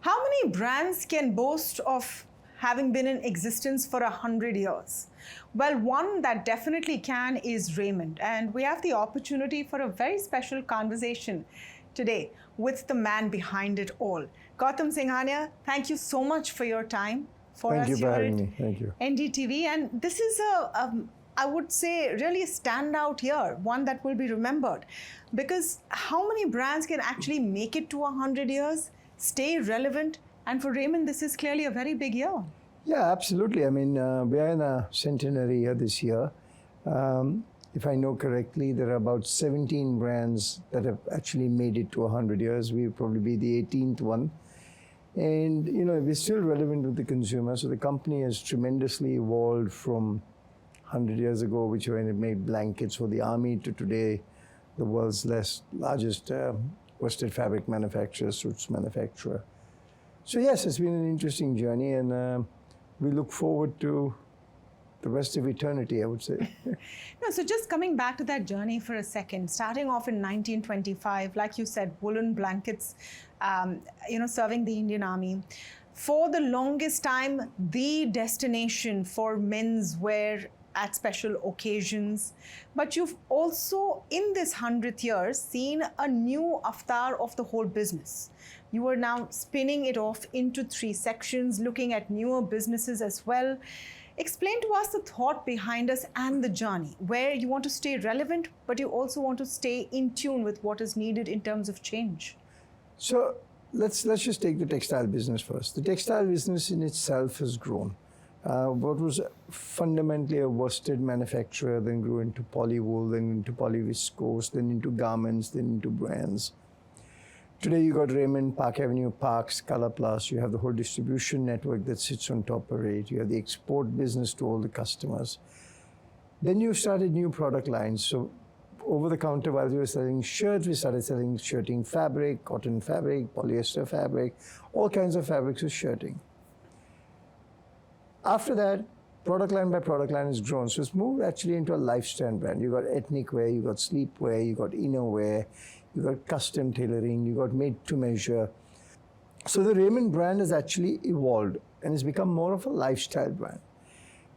How many brands can boast of having been in existence for 100 years? Well, one that definitely can is Raymond. And we have the opportunity for a very special conversation today with the man behind it all. Gautam Singhania, thank you so much for your time for us here at NDTV. And this is I would say, really a standout year, one that will be remembered. Because how many brands can actually make it to 100 years, stay relevant? And for Raymond, this is clearly a very big year. Yeah, absolutely. I mean, we are in a centenary year this year. If I know correctly, there are about 17 brands that have actually made it to 100 years. We'll probably be the 18th one. And, you know, we're still relevant with the consumer. So the company has tremendously evolved from 100 years ago, which when it made blankets for the army, to today, the world's largest worsted fabric manufacturer, suits manufacturer. So yes, it's been an interesting journey, and we look forward to the rest of eternity, I would say. No, so just coming back to that journey for a second, starting off in 1925, like you said, woolen blankets, serving the Indian Army. For the longest time, the destination for men's wear at special occasions. But you've also, in this 100th year, seen a new avatar of the whole business. You are now spinning it off into 3 sections, looking at newer businesses as well. Explain to us the thought behind us and the journey, where you want to stay relevant, but you also want to stay in tune with what is needed in terms of change. So let's just take the textile business first. The textile business in itself has grown. What was fundamentally a worsted manufacturer then grew into polywool, then into polyviscose, then into garments, then into brands. Today you got Raymond, Park Avenue, Parks, Color Plus. You have the whole distribution network that sits on top of it. You have the export business to all the customers. Then you started new product lines. So over the counter, while we were selling shirts, we started selling shirting fabric, cotton fabric, polyester fabric, all kinds of fabrics with shirting. After that, product line by product line has grown. So it's moved actually into a lifestyle brand. You got ethnic wear, you got sleepwear, you got inner wear, you got custom tailoring, you got made to measure. So the Raymond brand has actually evolved and has become more of a lifestyle brand.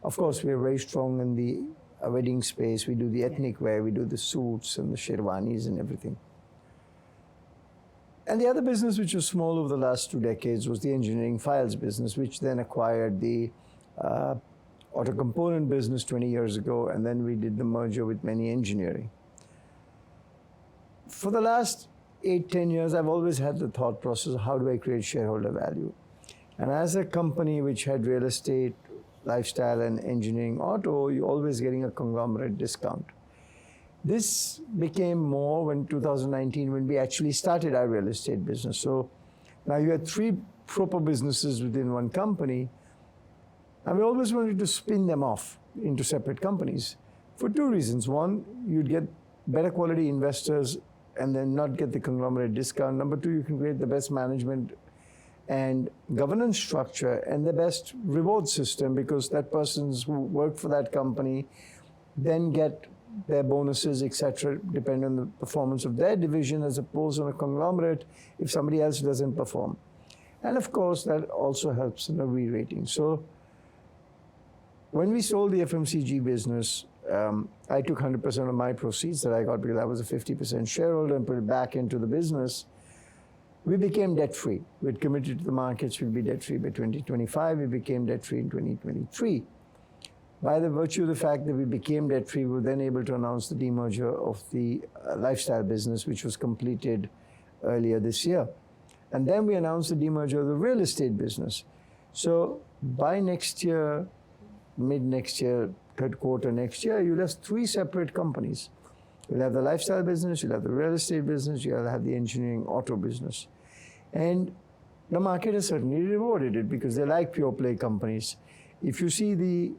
Of course, we are very strong in the wedding space. We do the ethnic wear, we do the suits and the sherwanis and everything. And the other business, which was small over the last 2 decades, was the engineering files business, which then acquired the auto component business 20 years ago, and then we did the merger with Many Engineering. For the last 8-10 years, I've always had the thought process of how do I create shareholder value? And as a company which had real estate, lifestyle, and engineering auto, you're always getting a conglomerate discount. This became more when 2019, when we actually started our real estate business. So now you had 3 proper businesses within one company, and we always wanted to spin them off into separate companies for 2 reasons. One, you'd get better quality investors and then not get the conglomerate discount. Number 2, you can create the best management and governance structure and the best reward system, because that persons who work for that company then get their bonuses, etc., depend on the performance of their division, as opposed on a conglomerate if somebody else doesn't perform. And of course, that also helps in a re-rating. So when we sold the Fmcg business, I took 100% of my proceeds that I got because I was a 50% shareholder and put it back into the business. We became debt-free. We'd committed to the markets we'd be debt-free by 2025. We became debt-free in 2023. By the virtue of the fact that we became debt-free, we were then able to announce the demerger of the lifestyle business, which was completed earlier this year. And then we announced the demerger of the real estate business. So by next year, mid-next year, 3rd quarter next year, you'll have 3 separate companies. You'll have the lifestyle business, you'll have the real estate business, you'll have the engineering auto business. And the market has certainly rewarded it because they like pure play companies. If you see the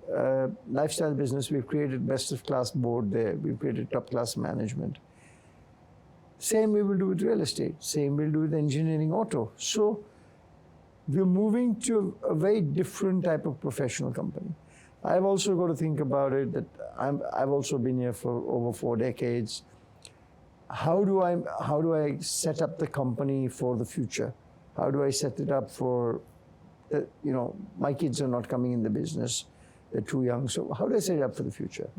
lifestyle business, we've created best of class board there. We've created top class management. Same we will do with real estate. Same we'll do with engineering auto. So we're moving to a very different type of professional company. I've also got to think about it that I've also been here for over 4 decades. How do I set up the company for the future? How do I set it up for, my kids are not coming in the business. They're too young. So how do I set it up for the future?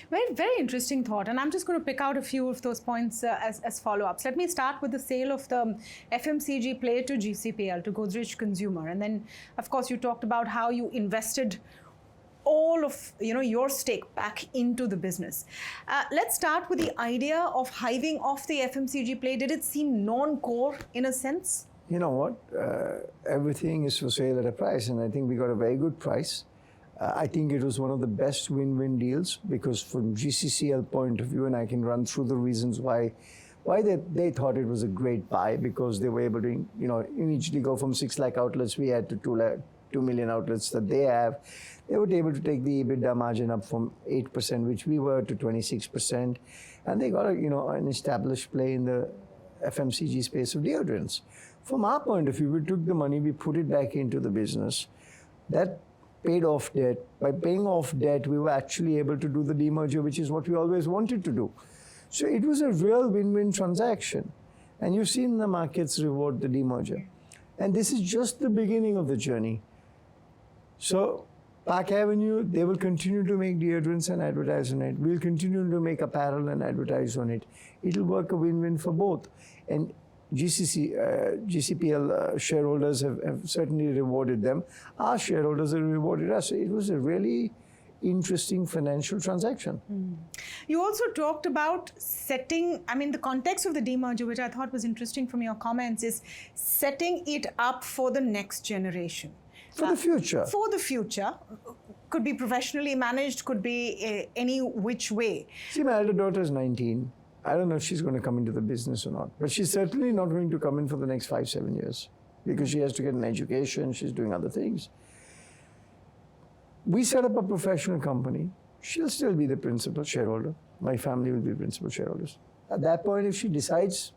Very, very interesting thought. And I'm just going to pick out a few of those points as follow-ups. Let me start with the sale of the FMCG play to GCPL, to Godrej Consumer. And then, of course, you talked about how you invested all of your stake back into the business. Let's start with the idea of hiving off the FMCG play. Did it seem non-core in a sense? You know what? Everything is for sale at a price, and I think we got a very good price. I think it was one of the best win-win deals because from GCCL point of view, and I can run through the reasons why they thought it was a great buy, because they were able to immediately go from 6 lakh outlets we had to 2 million outlets that they have. They were able to take the EBITDA margin up from 8%, which we were, to 26%, and they got an established play in the FMCG space of deodorants. From our point of view, we took the money, we put it back into the business. That paid off debt. By paying off debt, we were actually able to do the demerger, which is what we always wanted to do. So it was a real win-win transaction. And you've seen the markets reward the demerger. And this is just the beginning of the journey. So Park Avenue, they will continue to make deodorants and advertise on it. We'll continue to make apparel and advertise on it. It'll work a win-win for both. And GCPL shareholders have certainly rewarded them. Our shareholders have rewarded us. It was a really interesting financial transaction. You also talked about the context of the demerger, which I thought was interesting from your comments, is setting it up for the next generation. For the future. For the future. Could be professionally managed, could be any which way. See, my elder daughter is 19. I don't know if she's going to come into the business or not, but she's certainly not going to come in for the next 5-7 years because she has to get an education, she's doing other things. We set up a professional company. She'll still be the principal shareholder. My family will be principal shareholders. At that point, if she decides,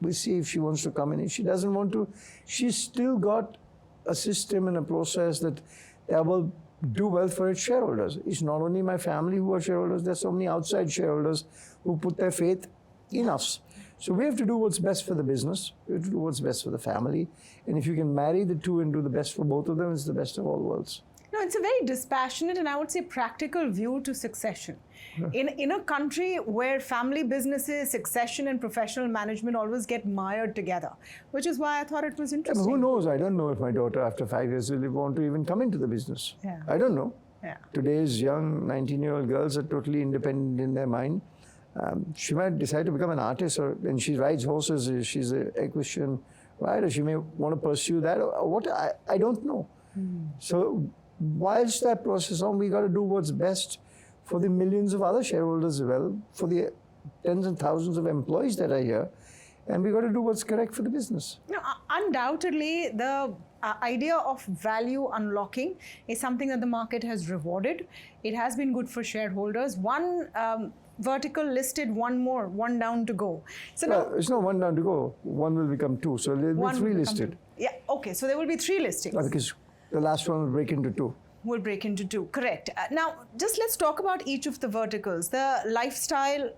we'll see if she wants to come in. If she doesn't want to, she's still got a system and a process that will do well for its shareholders. It's not only my family who are shareholders, there's so many outside shareholders who put their faith in us. So we have to do what's best for the business, we have to do what's best for the family, and if you can marry the two and do the best for both of them, it's the best of all worlds. No, it's a very dispassionate and I would say practical view to succession. In a country where family businesses, succession and professional management always get mired together, which is why I thought it was interesting. Who knows? I don't know if my daughter after 5 years will want to even come into the business. Yeah. I don't know. Yeah. Today's young 19-year-old girls are totally independent in their mind. She might decide to become an artist, and she rides horses. She's an equestrian rider. She may want to pursue that. I don't know. So whilst that process on, we got to do what's best for the millions of other shareholders as well, for the tens and thousands of employees that are here, and we got to do what's correct for the business. No, undoubtedly, the idea of value unlocking is something that the market has rewarded. It has been good for shareholders. One vertical listed, one down to go. So well, now, it's not one down to go. One will become two, so there will be 3 listed. Yeah, okay, so there will be 3 listings. Because the last one will break into 2. Will break into 2, correct. Now, just let's talk about each of the verticals. The lifestyle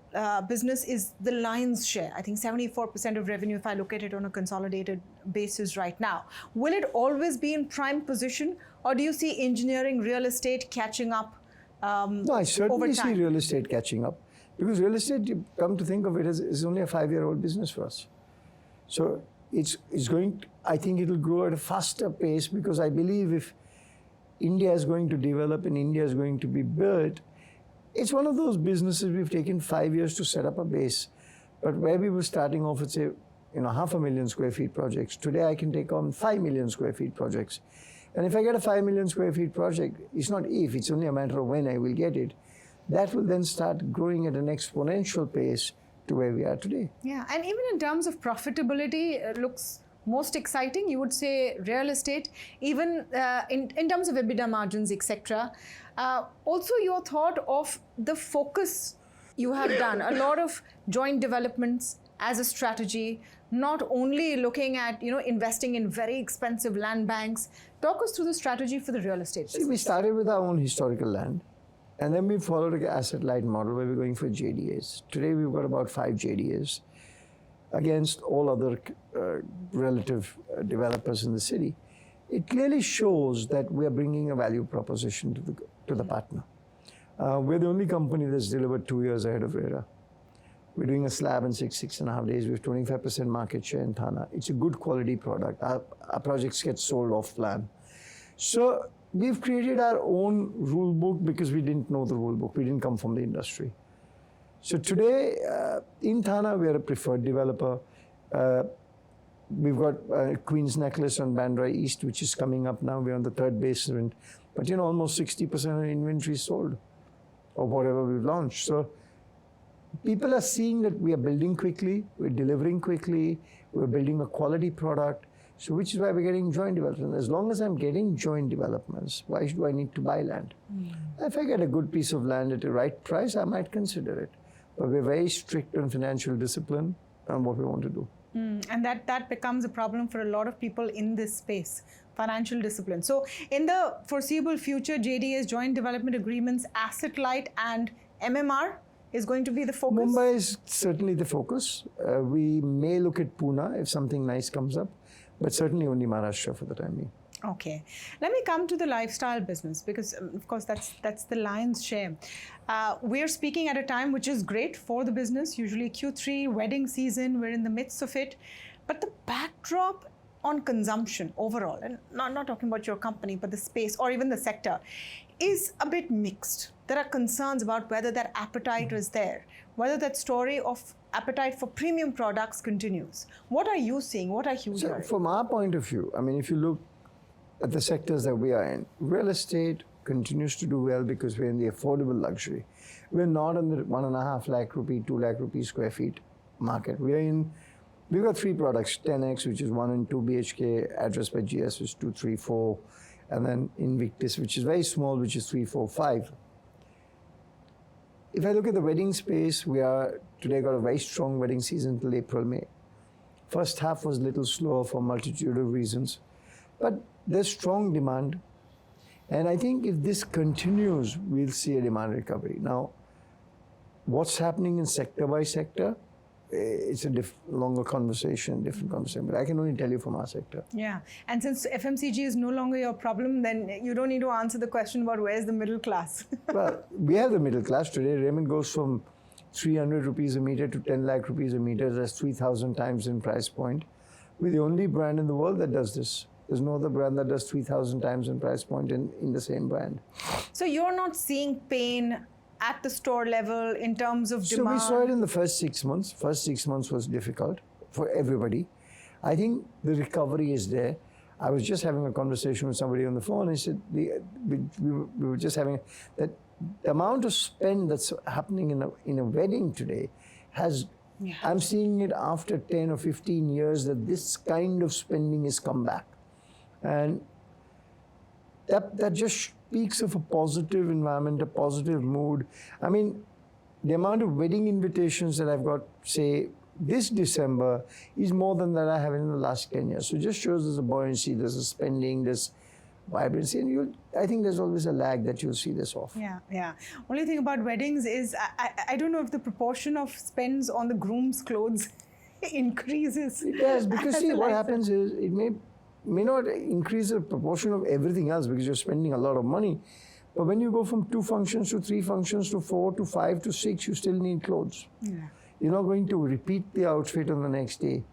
business is the lion's share. I think 74% of revenue, if I look at it on a consolidated basis right now. Will it always be in prime position, or do you see engineering, real estate catching up No, I certainly see real estate catching up. Because real estate, you come to think of it, is only a 5-year-old business for us. So it's going, I think it'll grow at a faster pace, because I believe if India is going to develop and India is going to be built, it's one of those businesses we've taken 5 years to set up a base. But where we were starting off with, say, 500,000 square feet projects, today I can take on 5 million square feet projects. And if I get a 5 million square feet project, it's not if, it's only a matter of when I will get it. That will then start growing at an exponential pace to where we are today. Yeah, and even in terms of profitability, it looks most exciting. You would say real estate, even in terms of EBITDA margins, etc. Also, your thought of the focus you have done, a lot of joint developments as a strategy, not only looking at investing in very expensive land banks. Talk us through the strategy for the real estate business. See, we started with our own historical land. And then we followed an asset-light model where we're going for JDAs. Today we've got about 5 JDAs. against all other relative developers in the city, it clearly shows that we are bringing a value proposition to the partner. We're the only company that's delivered 2 years ahead of RERA. We're doing a slab in 6.5 days. We have 25% market share in Thana. It's a good quality product. Our projects get sold off plan. So we've created our own rule book because we didn't know the rule book. We didn't come from the industry. So today, in Thana, we are a preferred developer. We've got Queen's Necklace on Bandra East, which is coming up now. We're on the third basement. But almost 60% of inventory is sold, or whatever we've launched. So people are seeing that we are building quickly, we're delivering quickly, we're building a quality product. So which is why we're getting joint development. As long as I'm getting joint developments, why do I need to buy land? If I get a good piece of land at the right price, I might consider it. But we're very strict on financial discipline on what we want to do. And that becomes a problem for a lot of people in this space, financial discipline. So in the foreseeable future, JDA's joint development agreements, asset light and MMR is going to be the focus? Mumbai is certainly the focus. We may look at Pune if something nice comes up, but certainly only Maharashtra for the time being. Okay. Let me come to the lifestyle business because, of course, that's the lion's share. We're speaking at a time which is great for the business, usually Q3, wedding season, we're in the midst of it. But the backdrop on consumption overall, and not talking about your company, but the space or even the sector, is a bit mixed. There are concerns about whether that appetite is there, whether that story of appetite for premium products continues. What are you seeing? What are you hearing? So from our point of view, I mean, if you look at the sectors that we are in, real estate continues to do well because we're in the affordable luxury. We're not in the 1.5 lakh rupee, 2 lakh rupee square feet market. We've got 3 products, 10X, which is 1 and 2 BHK, address by GS, which is 2, 3, 4, and then Invictus, which is very small, which is 3, 4, 5. If I look at the wedding space, we are today got a very strong wedding season till April, May. First half was a little slower for a multitude of reasons, but there's strong demand. And I think if this continues, we'll see a demand recovery. Now, what's happening in sector by sector, it's a longer conversation, different conversation, but I can only tell you from our sector. Yeah, and since FMCG is no longer your problem, then you don't need to answer the question about where's the middle class. Well, we have the middle class today. Raymond goes from 300 rupees a meter to 10 lakh rupees a meter. That's 3,000 times in price point. We're the only brand in the world that does this. There's no other brand that does 3,000 times in price point in the same brand. So you're not seeing pain at the store level in terms of demand? So we saw it in the first 6 months. First 6 months was difficult for everybody. I think the recovery is there. I was just having a conversation with somebody on the phone. I said, we were just having that the amount of spend that's happening in a wedding today has, I'm seeing it after 10 or 15 years that this kind of spending has come back. And that just speaks of a positive environment, a positive mood. I mean, the amount of wedding invitations that I've got, say, this December is more than that I have in the last 10 years. So it just shows there's a buoyancy, there's a spending, there's vibrancy, and I think there's always a lag that you'll see this off. Yeah. Only thing about weddings is I don't know if the proportion of spends on the groom's clothes increases. It does, because see, what happens is it may not increase the proportion of everything else because you're spending a lot of money. But when you go from 2 functions to 3 functions to 4 to 5 to 6, you still need clothes. Yeah. You're not going to repeat the outfit on the next day.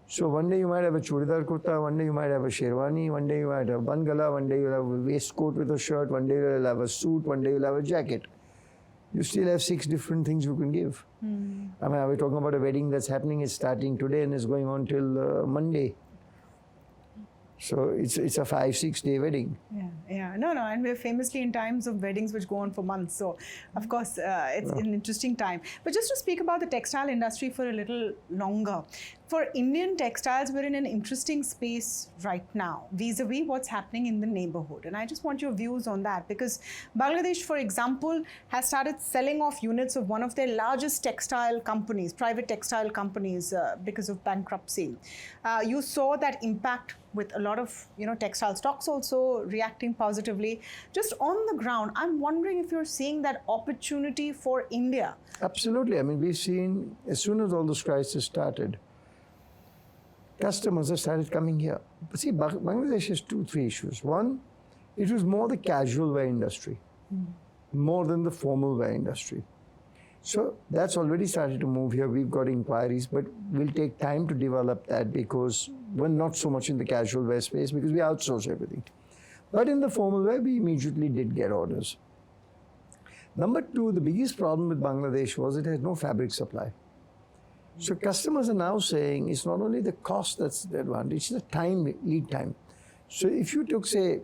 So one day you might have a churidar kurta, one day you might have a sherwani, one day you might have one gala, one day you'll have a waistcoat with a shirt, one day you'll have a suit, one day you'll have a jacket. You still have 6 different things you can give. I mean, we're talking about a wedding that's happening, it's starting today and is going on till Monday. So it's a 5-6 day wedding. Yeah. No, and we're famously in times of weddings which go on for months. So, of course, it's an interesting time. But just to speak about the textile industry for a little longer, for Indian textiles, we're in an interesting space right now, vis-a-vis what's happening in the neighborhood. And I just want your views on that, because Bangladesh, for example, has started selling off units of one of their largest textile companies, private textile companies, because of bankruptcy. You saw that impact with a lot of textile stocks also reacting positively. Just on the ground, I'm wondering if you're seeing that opportunity for India. Absolutely. I mean, we've seen, as soon as all this crisis started, customers have started coming here. But see, Bangladesh has 2-3 issues. One, it was more the casual wear industry, more than the formal wear industry. So that's already started to move here. We've got inquiries, but we'll take time to develop that because we're not so much in the casual wear space because we outsource everything. But in the formal wear, we immediately did get orders. Number two, the biggest problem with Bangladesh was it had no fabric supply. So customers are now saying it's not only the cost that's the advantage, it's the lead time. So if you took, say,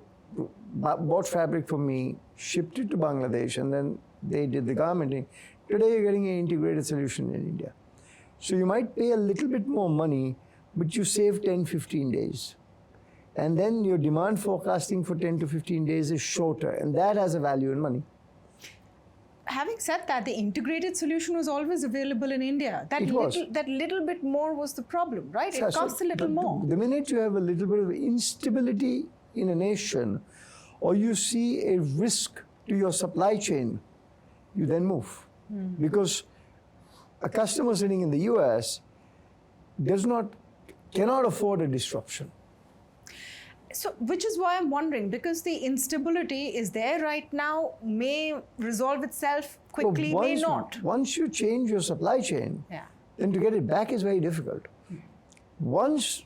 bought fabric from me, shipped it to Bangladesh, and then they did the garmenting, today you're getting an integrated solution in India. So you might pay a little bit more money, but you save 10, 15 days. And then your demand forecasting for 10 to 15 days is shorter, and that has a value in money. Having said that, the integrated solution was always available in India. That little bit more was the problem, right? It costs a little more. The minute you have a little bit of instability in a nation, or you see a risk to your supply chain, you then move. Because a customer sitting in the US cannot afford a disruption. So, which is why I'm wondering, because the instability is there right now, may resolve itself quickly, may not. Once you change your supply chain, then to get it back is very difficult. Once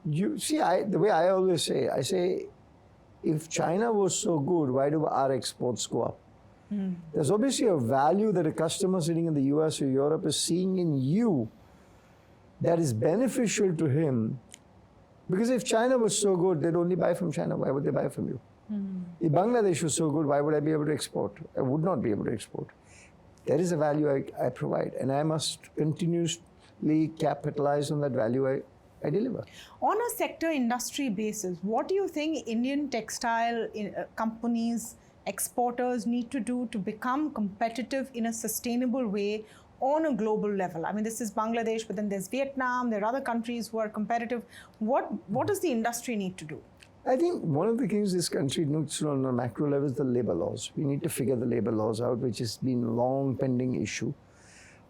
you see, the way I always say, I say, if China was so good, why do our exports go up? There's obviously a value that a customer sitting in the US or Europe is seeing in you that is beneficial to him. Because if China was so good, they'd only buy from China. Why would they buy from you? If Bangladesh was so good, why would I be able to export? I would not be able to export. There is a value I provide, and I must continuously capitalize on that value I deliver. On a sector industry basis, what do you think Indian textile companies, exporters need to do to become competitive in a sustainable way on a global level? I mean, this is Bangladesh, but then there's Vietnam, there are other countries who are competitive. What does the industry need to do? I think one of the things this country needs to on a macro level is the labor laws. We need to figure the labor laws out, which has been a long pending issue.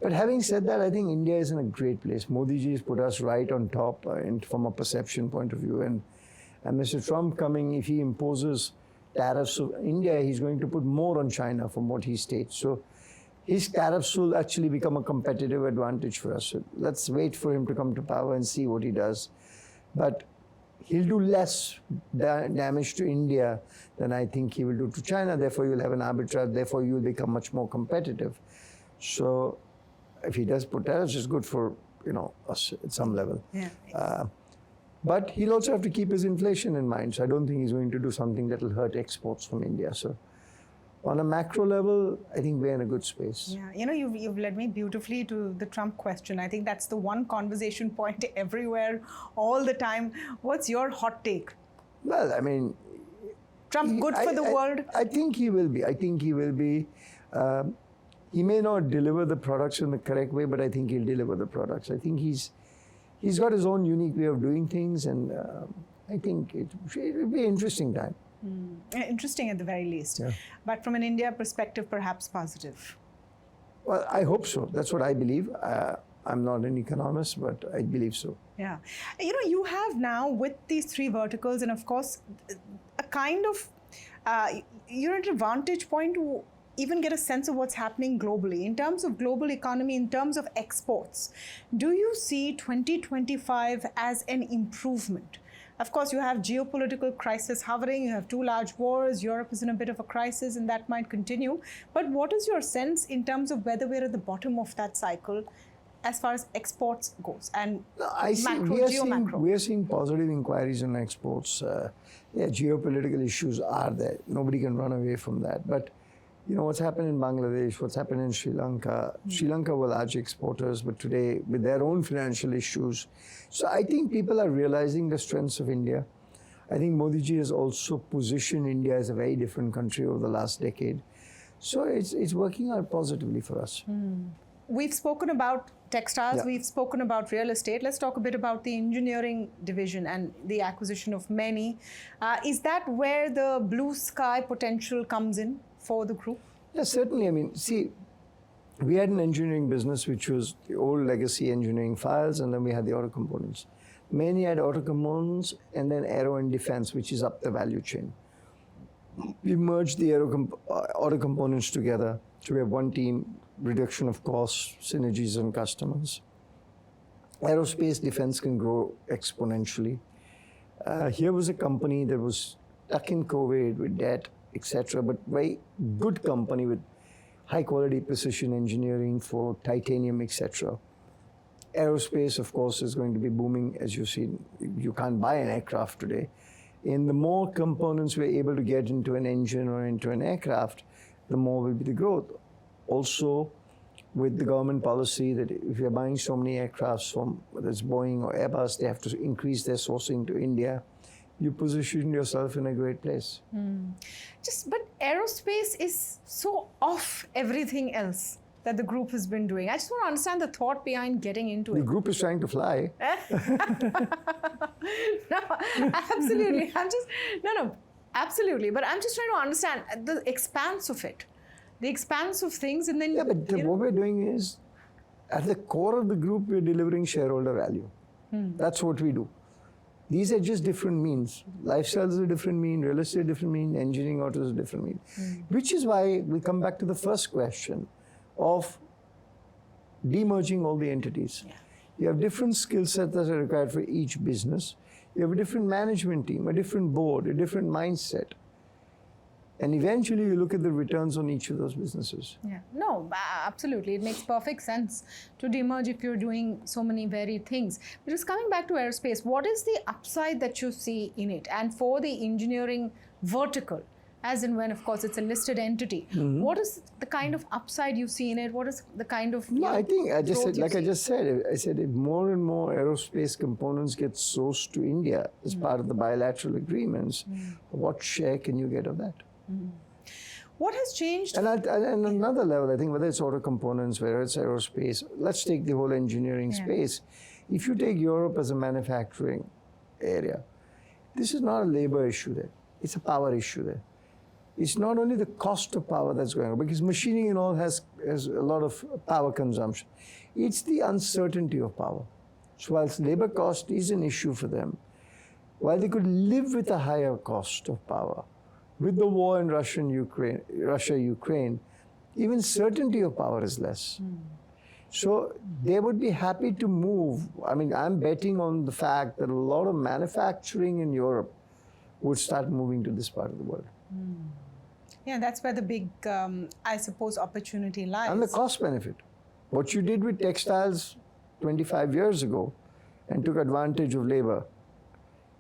But having said that, I think India is in a great place. Modi ji has put us right on top and from a perception point of view. And Mr. Trump coming, if he imposes tariffs on India, he's going to put more on China from what he states. So his tariffs will actually become a competitive advantage for us. So let's wait for him to come to power and see what he does. But he'll do less damage to India than I think he will do to China. Therefore, you'll have an arbitrage. Therefore, you'll become much more competitive. So if he does put tariffs, it's good for us at some level. But he'll also have to keep his inflation in mind. So I don't think he's going to do something that will hurt exports from India. So on a macro level, I think we're in a good space. Yeah, you've led me beautifully to the Trump question. I think that's the one conversation point everywhere, all the time. What's your hot take? Well, I mean, Trump good for the world? I think he will be. He may not deliver the products in the correct way, but I think he'll deliver the products. I think he's got his own unique way of doing things, and I think it'll be an interesting time. Interesting at the very least. But from an India perspective, perhaps positive. Well, I hope so. That's what I believe. I'm not an economist, but I believe so. Yeah. You have now with these three verticals, and of course, a kind of, you're at a vantage point to even get a sense of what's happening globally. In terms of global economy, in terms of exports, do you see 2025 as an improvement? Of course, you have geopolitical crisis hovering, you have two large wars, Europe is in a bit of a crisis and that might continue. But what is your sense in terms of whether we're at the bottom of that cycle as far as exports goes? And we are seeing positive inquiries on exports. Geopolitical issues are there. Nobody can run away from that. But what's happened in Bangladesh, what's happened in Sri Lanka. Sri Lanka were large exporters, but today with their own financial issues. So I think people are realizing the strengths of India. I think Modi ji has also positioned India as a very different country over the last decade. So it's working out positively for us. We've spoken about textiles, we've spoken about real estate. Let's talk a bit about the engineering division and the acquisition of many. Is that where the blue sky potential comes in for the group? Yes, certainly. I mean, see, we had an engineering business which was the old legacy engineering files, and then we had the auto components. Many had auto components, and then aero and defense, which is up the value chain. We merged the auto components together to have one team, reduction of costs, synergies on customers. Aerospace defense can grow exponentially. Here was a company that was stuck in COVID with debt, etc., but very good company with high quality precision engineering for titanium, etc. Aerospace, of course, is going to be booming, as you've seen. You can't buy an aircraft today. And the more components we're able to get into an engine or into an aircraft, the more will be the growth. Also, with the government policy that if you're buying so many aircrafts from whether it's Boeing or Airbus, they have to increase their sourcing to India. You position yourself in a great place. But aerospace is so off everything else that the group has been doing. I just want to understand the thought behind getting into The it. group is trying to fly. No, absolutely. Absolutely. But I'm just trying to understand the expanse of it, the expanse of things, and then. Yeah, but what we're doing is, at the core of the group, we're delivering shareholder value. That's what we do. These are just different means. Lifestyle is a different mean, real estate is a different mean, engineering auto is a different mean. Which is why we come back to the first question of demerging all the entities. Yeah. You have different skill sets that are required for each business. You have a different management team, a different board, a different mindset. And eventually you look at the returns on each of those businesses. Yeah, no, absolutely. It makes perfect sense to demerge if you're doing so many varied things. But just coming back to aerospace, what is the upside that you see in it? And for the engineering vertical, as in when, of course, it's a listed entity, what is the kind of upside you see in it? What is the kind of I think I just said, growth you see? I said if more and more aerospace components get sourced to India as part of the bilateral agreements, what share can you get of that? What has changed? And at another level, I think whether it's auto components, whether it's aerospace, let's take the whole engineering space. If you take Europe as a manufacturing area, this is not a labor issue there. It's a power issue there. It's not only the cost of power that's going on, because machining and all has a lot of power consumption. It's the uncertainty of power. So whilst labor cost is an issue for them, while they could live with a higher cost of power, with the war in Russia-Ukraine, even certainty of power is less. So they would be happy to move. I mean, I'm betting on the fact that a lot of manufacturing in Europe would start moving to this part of the world. Yeah, that's where the big, I suppose, opportunity lies. And the cost benefit. What you did with textiles 25 years ago and took advantage of labor,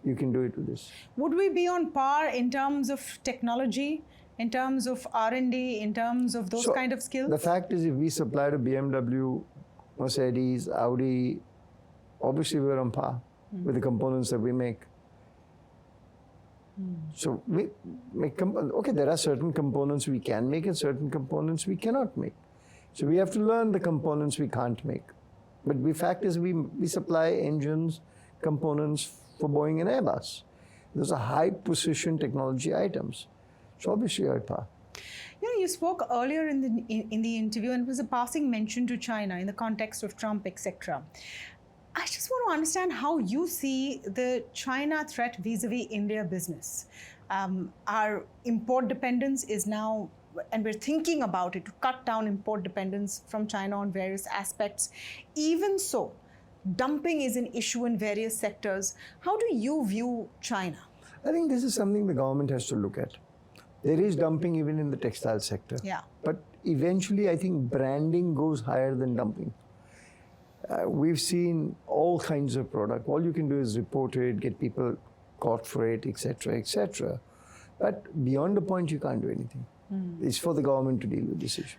you can do it with this. Would we be on par in terms of technology, in terms of R&D, in terms of those kind of skills? The fact is, if we supply to BMW, Mercedes, Audi, obviously we're on par with the components that we make. So we make, okay, there are certain components we can make and certain components we cannot make. So we have to learn the components we can't make. But the fact is we supply engines, components for Boeing and Airbus. Those are high precision technology items. So obviously you're at par. You know, you spoke earlier in the interview, and it was a passing mention to China in the context of Trump, etc. I just want to understand how you see the China threat vis-a-vis India business. Our import dependence is now, and we're thinking about it, to cut down import dependence from China on various aspects. Even so, dumping is an issue in various sectors. How do you view China? I think this is something the government has to look at. There is dumping even in the textile sector. Yeah. But eventually, I think branding goes higher than dumping. We've seen all kinds of product. All you can do is report it, get people caught for it, etc., etc. But beyond the point, you can't do anything. It's for the government to deal with this issue.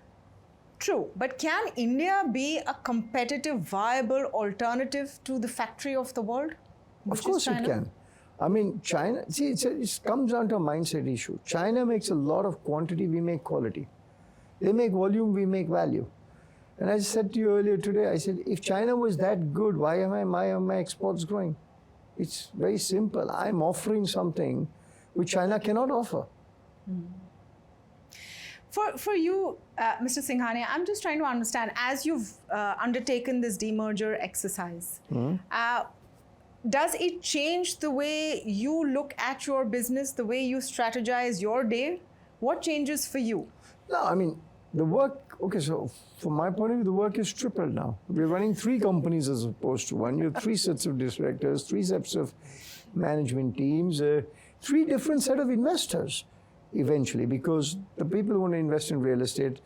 True, but can India be a competitive, viable alternative to the factory of the world? Of course it can. I mean, China, see, it comes down to a mindset issue. China makes a lot of quantity, we make quality. They make volume, we make value. And I said to you earlier today, I said, if China was that good, why are my exports growing? It's very simple. I'm offering something which China cannot offer. For you, Mr. Singhania, I'm just trying to understand, as you've undertaken this demerger exercise, Does it change the way you look at your business, the way you strategize your day? What changes for you? No, I mean, the work, okay, so from my point of view, the work is tripled now. We're running 3 companies as opposed to 1. You have 3 sets of directors, 3 sets of management teams, 3 different set of investors eventually, because the people who want to invest in real estate.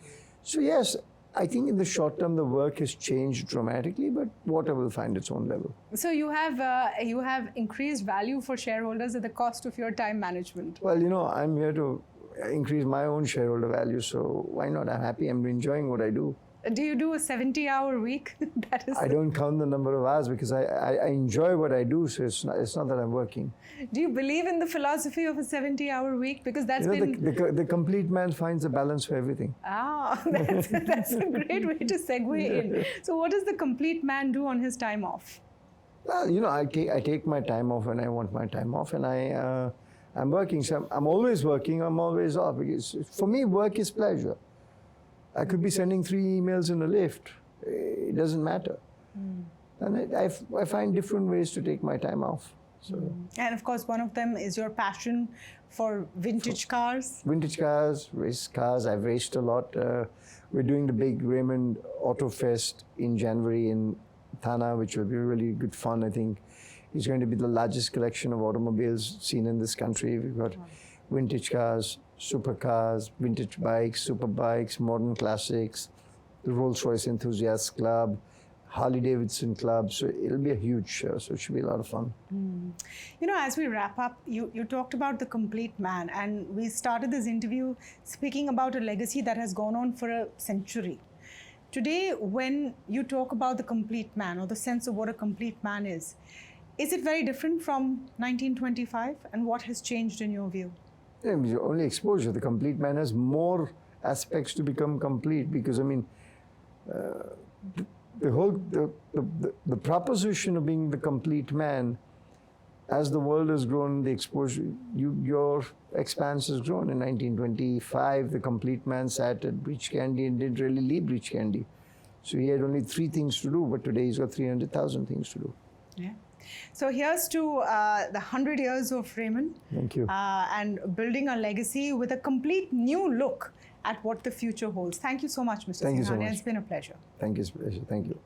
So yes, I think in the short term, the work has changed dramatically, but water will find its own level. So you have increased value for shareholders at the cost of your time management. Well, you know, I'm here to increase my own shareholder value, so why not? I'm happy. I'm enjoying what I do. Do you do a 70-hour week? That is. I don't count the number of hours because I enjoy what I do, so it's not that I'm working. Do you believe in the philosophy of a 70-hour week? Because that's been. The complete man finds a balance for everything. Ah, that's a great way to segue in. So what does the complete man do on his time off? Well, you know, I take my time off when I want my time off, and I'm working. So I'm always working. I'm always off because for me, work is pleasure. I could be sending 3 emails in a lift. It doesn't matter. And I find different ways to take my time off. So. And of course, one of them is your passion for vintage cars. Vintage cars, race cars. I've raced a lot. We're doing the big Raymond Auto Fest in January in Thana, which will be really good fun. I think it's going to be the largest collection of automobiles seen in this country. We've got vintage cars, supercars, vintage bikes, super bikes, modern classics, the Rolls-Royce Enthusiasts Club, Harley-Davidson Club. So it'll be a huge show, so it should be a lot of fun. You know, as we wrap up, you talked about the complete man, and we started this interview speaking about a legacy that has gone on for a century. Today, when you talk about the complete man or the sense of what a complete man is it very different from 1925, and what has changed in your view? Yeah, only exposure. The complete man has more aspects to become complete because, I mean, the proposition of being the complete man, as the world has grown, the exposure, your expanse has grown. In 1925, the complete man sat at Breach Candy and didn't really leave Breach Candy. So he had only 3 things to do, but today he's got 300,000 things to do. Yeah. So here's to the 100 years of Raymond. Thank you. And building a legacy with a complete new look at what the future holds. Thank you so much, Mr. Thank you Singhania. so much. It's been a pleasure. Thank you. Thank you.